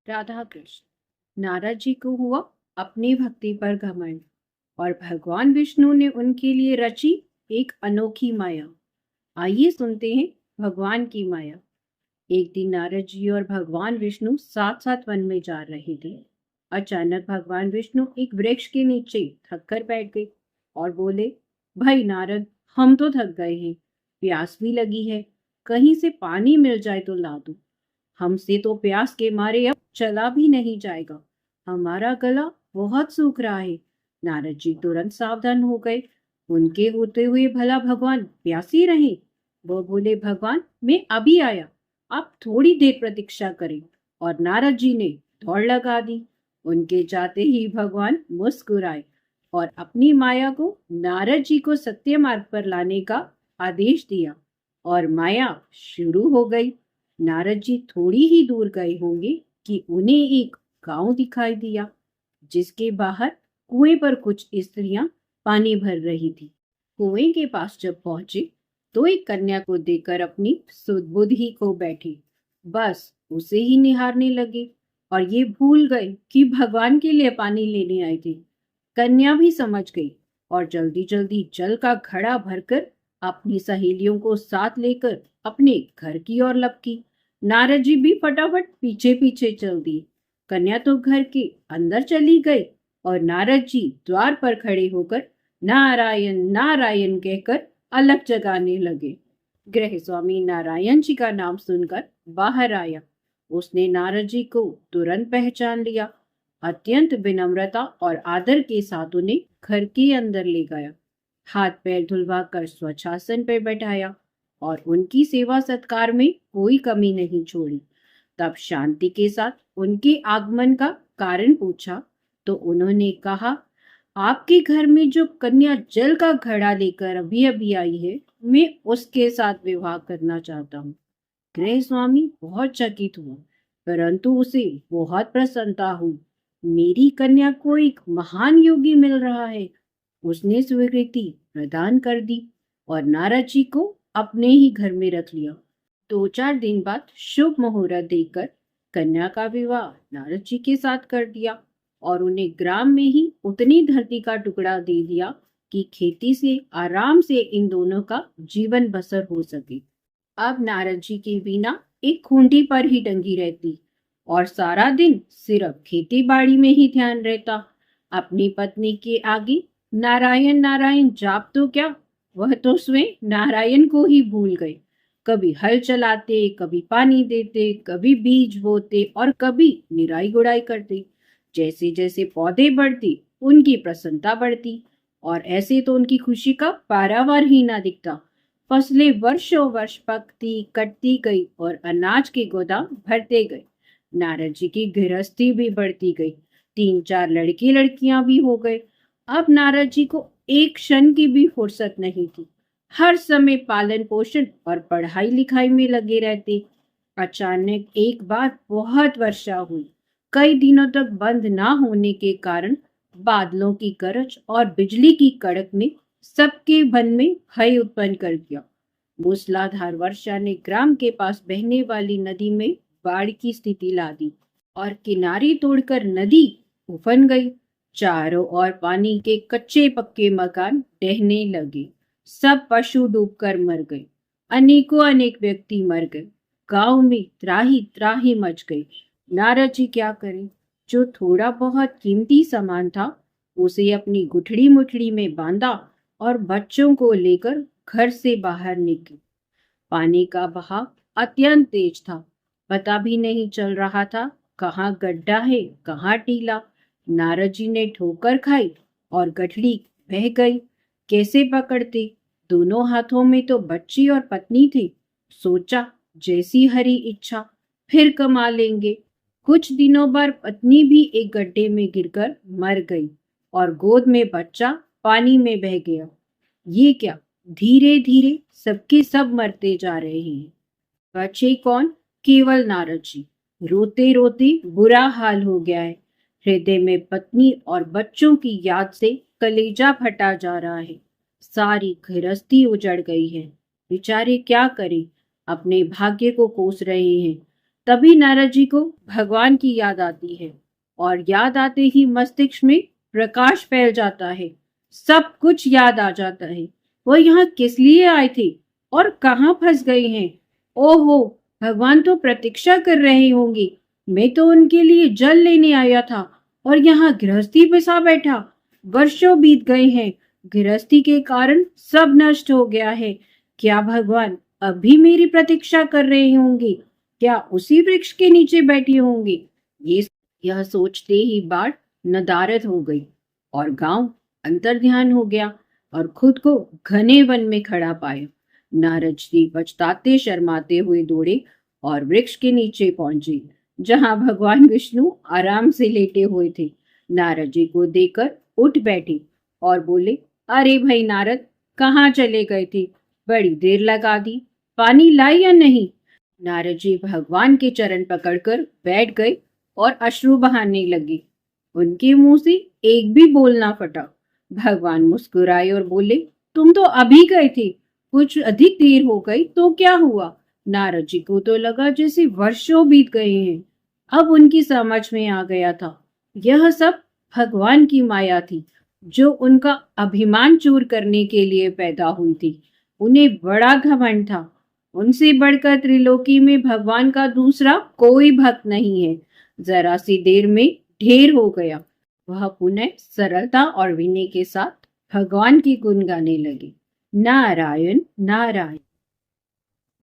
राधा कृष्ण। नारद जी को हुआ अपनी भक्ति पर घमंड और भगवान विष्णु ने उनके लिए रची एक अनोखी माया। आइए सुनते हैं भगवान की माया। एक दिन नारद जी और भगवान विष्णु साथ साथ वन में जा रहे थे। अचानक भगवान विष्णु एक वृक्ष के नीचे थक कर बैठ गए और बोले, भाई नारद, हम तो थक गए हैं, प्यास भी लगी है, कहीं से पानी मिल जाए तो ला दो। हमसे तो प्यास के मारे अब चला भी नहीं जाएगा, हमारा गला बहुत सूख रहा है। नारद जी तुरंत सावधान हो गए। उनके होते हुए भला भगवान प्यासी रहे? वो बोले, भगवान मैं अभी आया, आप थोड़ी देर प्रतीक्षा करें। और नारद जी ने दौड़ लगा दी। उनके जाते ही भगवान मुस्कुराए और अपनी माया को नारद जी को सत्य मार्ग पर लाने का आदेश दिया और माया शुरू हो गई। नारद जी थोड़ी ही दूर गए होंगे कि उन्हें एक गांव दिखाई दिया, जिसके बाहर कुएं पर कुछ स्त्रियां पानी भर रही थी। कुएं के पास जब पहुंचे तो एक कन्या को देखकर अपनी सुध-बुध ही खो बैठी। बस उसे ही निहारने लगे और ये भूल गए कि भगवान के लिए पानी लेने आए थे। कन्या भी समझ गई और जल्दी जल्दी जल का घड़ा भरकर अपनी सहेलियों को साथ लेकर अपने घर की ओर लपकी। नारद जी भी फटाफट पीछे पीछे चल दिए। कन्या तो घर के अंदर चली गई और नारद जी द्वार पर खड़े होकर नारायण नारायण कहकर अलग जगाने लगे। गृह स्वामी नारायण जी का नाम सुनकर बाहर आया। उसने नारद जी को तुरंत पहचान लिया। अत्यंत विनम्रता और आदर के साथ उन्हें घर के अंदर ले गया, हाथ पैर धुलवा कर स्वच्छासन पर बैठाया और उनकी सेवा सत्कार में कोई कमी नहीं छोड़ी। तब शांति के साथ उनके आगमन का कारण पूछा तो उन्होंने कहा, आपके घर में जो कन्या जल का घड़ा लेकर अभी अभी आई है, मैं उसके साथ विवाह करना चाहता हूँ। गृह स्वामी बहुत चकित हुआ, परंतु उसे बहुत प्रसन्नता हुई। मेरी कन्या को एक महान योगी मिल रहा है। उसने स्वीकृति प्रदान कर दी और नारद जी को अपने ही घर में रख लिया। 2-4 दिन बाद शुभ मुहूर्त देखकर कन्या का विवाह नारद जी के साथ कर दिया और उन्हें ग्राम में ही उतनी धरती का टुकड़ा दे दिया कि खेती से आराम से इन दोनों का जीवन बसर हो सके। अब नारद जी के बिना एक खूंटी पर ही टंगी रहती और सारा दिन सिर्फ खेती बाड़ी में ही ध्यान रहता। अपनी पत्नी के आगे नारायण नारायण जाप तो क्या, वह तो स्वयं नारायण को ही भूल गए। कभी हल चलाते, कभी पानी देते, कभी बीज बोते और कभी निराई गुड़ाई करते। जैसे जैसे पौधे बढ़ते उनकी प्रसन्नता बढ़ती और ऐसे तो उनकी खुशी का पारावार ही ना दिखता। फसलें वर्षों वर्ष पकती कटती गई और अनाज के गोदाम भरते गए। नारद जी की गृहस्थी भी बढ़ती गई। 3-4 लड़के लड़कियां भी हो गए। अब नारद जी को एक क्षण की भी फुर्सत नहीं थी। हर समय पालन पोषण और पढ़ाई लिखाई में लगे रहते। अचानक एक बार बहुत वर्षा हुई। कई दिनों तक बंद ना होने के कारण बादलों की गरज और बिजली की कड़क ने सबके मन में भय उत्पन्न कर दिया। मूसलाधार वर्षा ने ग्राम के पास बहने वाली नदी में बाढ़ की स्थिति ला दी और किनारे तोड़कर नदी उफन गई। चारों ओर पानी के कच्चे पक्के मकान ढहने लगे। सब पशु डूबकर मर गए। अनेकों अनेक व्यक्ति मर गए। गांव में त्राही त्राही मच गई। नारद जी क्या करें? जो थोड़ा बहुत कीमती सामान था उसे अपनी गुठड़ी मुठड़ी में बांधा और बच्चों को लेकर घर से बाहर निकले। पानी का बहाव अत्यंत तेज था। पता भी नहीं चल रहा था कहाँ गड्ढा है कहाँ टीला। नारद जी ने ठोकर खाई और गठड़ी बह गई। कैसे पकड़ते? दोनों हाथों में तो बच्ची और पत्नी थी। सोचा, जैसी हरी इच्छा, फिर कमा लेंगे। कुछ दिनों बाद पत्नी भी एक गड्ढे में गिरकर मर गई और गोद में बच्चा पानी में बह गया। ये क्या, धीरे धीरे सबके सब मरते जा रहे हैं। बचे कौन? केवल नारद जी। रोते रोते बुरा हाल हो गया है। हृदय में पत्नी और बच्चों की याद से कलेजा फटा जा रहा है। सारी गृहस्थी उजड़ गई है। बेचारे क्या करें, अपने भाग्य को कोस रहे हैं। तभी नारद जी को भगवान की याद आती है और याद आते ही मस्तिष्क में प्रकाश फैल जाता है। सब कुछ याद आ जाता है। वो यहाँ किस लिए आए थे और कहाँ फंस गए हैं। ओहो, भगवान तो प्रतीक्षा कर रहे होंगे। मैं तो उनके लिए जल लेने आया था और यहाँ गृहस्थी बसा बैठा। वर्षों बीत गए हैं। गृहस्थी के कारण सब नष्ट हो गया है। क्या भगवान अभी मेरी प्रतीक्षा कर रहे होंगे? क्या उसी वृक्ष के नीचे बैठे होंगे? ये यह सोचते ही बाढ़ नदारद हो गई और गांव अंतर्ध्यान हो गया और खुद को घने वन में खड़ा पाया। नारद जी पछताते शर्माते हुए दौड़े और वृक्ष के नीचे पहुंचे, जहां भगवान विष्णु आराम से लेटे हुए थे। नारद जी को देखकर उठ बैठे और बोले, अरे भाई नारद, कहाँ चले गए थे? बड़ी देर लगा दी। पानी लाई या नहीं? नारद जी भगवान के चरण पकड़कर बैठ गए और अश्रु बहाने लगे। उनके मुंह से एक भी बोल ना फटा। भगवान मुस्कुराए और बोले, तुम तो अभी गए थे, कुछ अधिक देर हो गई तो क्या हुआ? नारद जी को तो लगा जैसे वर्षों बीत गए हैं। अब उनकी समझ में आ गया था, यह सब भगवान की माया थी, जो उनका अभिमान चूर करने के लिए पैदा हुई थी। उन्हें बड़ा घमंड था। उनसे बढ़कर त्रिलोकी में भगवान का दूसरा कोई भक्त नहीं है। जरा सी देर में ढेर हो गया। वह पुनः सरलता और विनय के साथ भगवान की गुण गाने लगे। नारायण नारायण।